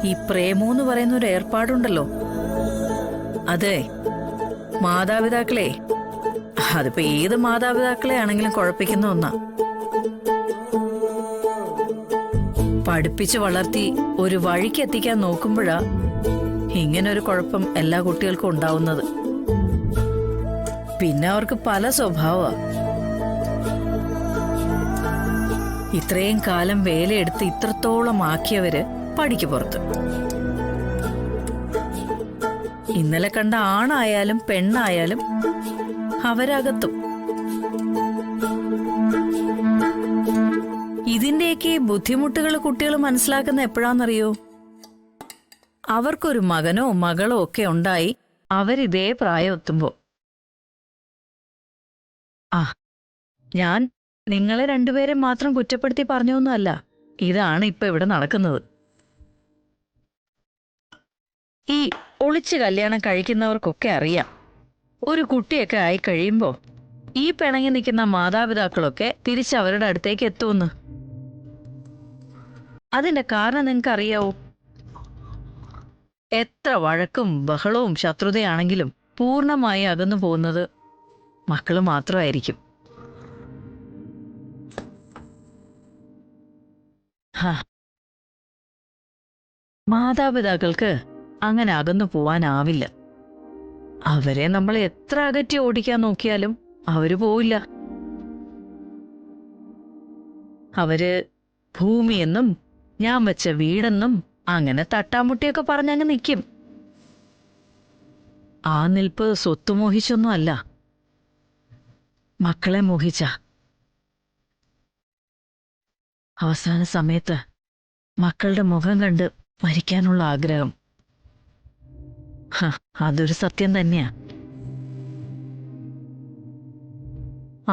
ഈ പ്രേമോന്ന് പറയുന്ന ഒരു ഏർപ്പാടുണ്ടല്ലോ, അതെ മാതാപിതാക്കളെ, അതിപ്പോ ഏത് മാതാപിതാക്കളെ ആണെങ്കിലും കുഴപ്പിക്കുന്ന ഒന്നാ. പഠിപ്പിച്ച് വളർത്തി ഒരു വഴിക്ക് എത്തിക്കാൻ നോക്കുമ്പോഴാ ഇങ്ങനൊരു കുഴപ്പം എല്ലാ കുട്ടികൾക്കും ഉണ്ടാവുന്നത്. പിന്നെ അവർക്ക് പല സ്വഭാവമാ. ഇത്രയും കാലം വേലയെടുത്ത് ഇത്രത്തോളം ആക്കിയവര് പടിക്ക് പുറത്ത്. ഇന്നലെ കണ്ട ആണായാലും പെണ്ണായാലും അവരകത്തും. ഇതിന്റെയൊക്കെ ബുദ്ധിമുട്ടുകൾ കുട്ടികൾ മനസ്സിലാക്കുന്ന എപ്പോഴാന്നറിയോ? അവർക്കൊരു മകനോ മകളോ ഒക്കെ ഉണ്ടായി അവരിതേ പ്രായം എത്തുമ്പോ. ഞാൻ നിങ്ങളെ രണ്ടുപേരെ മാത്രം കുറ്റപ്പെടുത്തി പറഞ്ഞൊന്നുമല്ല, ഇതാണ് ഇപ്പൊ ഇവിടെ നടക്കുന്നത്. ഈ ഒളിച്ച് കല്യാണം കഴിക്കുന്നവർക്കൊക്കെ അറിയാം, ഒരു കുട്ടിയൊക്കെ ആയി കഴിയുമ്പോ ഈ പിണങ്ങി നിൽക്കുന്ന മാതാപിതാക്കളൊക്കെ തിരിച്ചവരുടെ അടുത്തേക്ക് എത്തുമെന്ന്. അതിന്റെ കാരണം നിങ്ങൾക്ക് അറിയാവോ? എത്ര വഴക്കും ബഹളവും ശത്രുതയാണെങ്കിലും പൂർണ്ണമായി അകന്നു പോകുന്നത് മക്കള് മാത്രമായിരിക്കും. മാതാപിതാക്കൾക്ക് അങ്ങനെ അകന്നു പോവാനാവില്ല. അവരെ നമ്മൾ എത്ര അകറ്റി ഓടിക്കാൻ നോക്കിയാലും അവര് പോവില്ല. അവര് ഭൂമിയെന്നും ഞാൻ വെച്ച വീടെന്നും അങ്ങനെ തട്ടാമുട്ടിയൊക്കെ പറഞ്ഞങ്ങ് നിൽക്കും. ആ നിൽപ്പ് സ്വത്ത് മോഹിച്ചൊന്നും അല്ല, മക്കളെ മോഹിച്ച. അവസാന സമയത്ത് മക്കളുടെ മുഖം കണ്ട് മരിക്കാനുള്ള ആഗ്രഹം, അതൊരു സത്യം തന്നെയാ.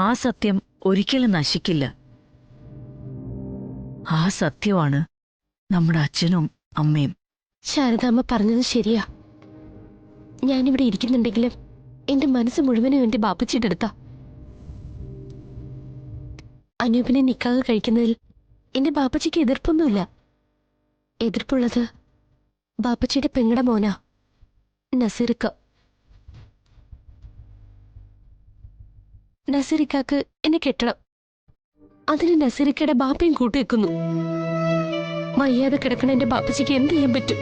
ആ സത്യം ഒരിക്കലും നശിക്കില്ല. ആ സത്യമാണ് നമ്മുടെ അച്ഛനും അമ്മയും. ശാരദാമ്മ പറഞ്ഞത് ശരിയാ. ഞാനിവിടെ ഇരിക്കുന്നുണ്ടെങ്കിലും എന്റെ മനസ്സ് മുഴുവനും എന്റെ ബാപ്പച്ചിയുടെ അടുത്താ. അനൂപിനെ നിക്കാഹ് കഴിക്കുന്നതിൽ എന്റെ ബാപ്പച്ചിക്ക് എതിർപ്പൊന്നുമില്ല. എതിർപ്പുള്ളത് ബാപ്പച്ചിയുടെ പെങ്ങടെ മോനാ, നസീറിക്ക. നസീറിക്കാക്ക് എന്നെ കെട്ടണം. അതിന് നസീറിക്കയുടെ ബാപ്പയും കൂട്ടിവെക്കുന്നു. മയ്യാതെ കിടക്കണ എന്റെ ബാപ്പച്ചിക്ക് എന്ത് ചെയ്യാൻ പറ്റും?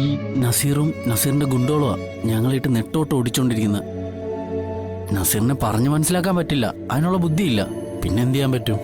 ഈ നസീറും നസീറിന്റെ ഗുണ്ടോളുവാ ഞങ്ങളിട്ട് നെട്ടോട്ട് ഓടിച്ചോണ്ടിരിക്കുന്നത്. നസീറിനെ പറഞ്ഞു മനസ്സിലാക്കാൻ പറ്റില്ല, അതിനുള്ള ബുദ്ധിയില്ല. പിന്നെന്ത് ചെയ്യാൻ പറ്റും?